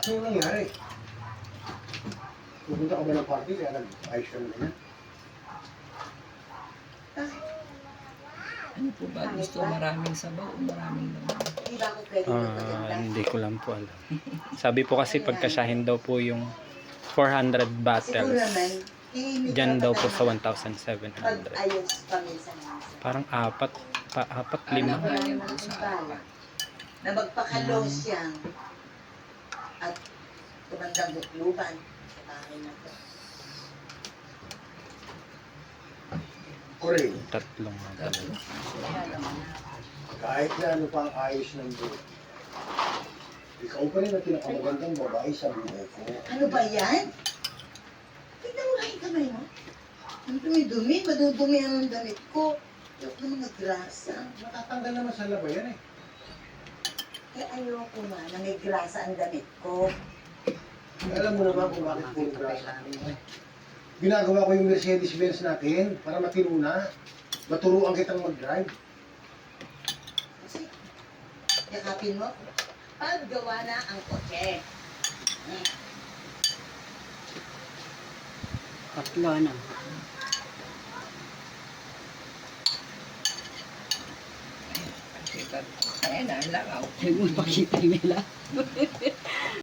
Ano nangyari? Pupunta ka ba ng party kaya nag-ayos ka naman yan? Ano po ba? Gusto maraming sabaw o maraming laman? Hindi ba ako pwede magpaganda? Hindi ko lang po alam. Sabi po kasi pagkasyahin daw po yung 400 Siguro bottles. naman, hindi Diyan daw po sa pag 1,700. ayos paminsan-minsan. Parang apat, lima. Wala naman ang bala. Na magpakalos siya at tumandang bukluban sa bahay na to. Correct. Tatlong nga talaga. Wala naman na. Kahit na ano pa ang ayos ng buhay. Ikaw pa rin ang pinakamagandang babae sa buhay ko. Ano ba yan? Tignan mo lang yung kamay mo. Ang dumi-dumi, madudumi ang damit ko. Yung mga grasa. Matatanggal naman sa laba yan eh. Kaya ayoko nga na may grasa ang damit ko. Alam mo naman kung bakit puro grasa. Ginagawa ko yung Mercedes-Benz natin para matino na. Maturuan kitang mag-drive. Kasi, yakapin mo, paggawa na ang kotse. Tatlo na. Ayan na, langaw. Huwag mo pakita nila.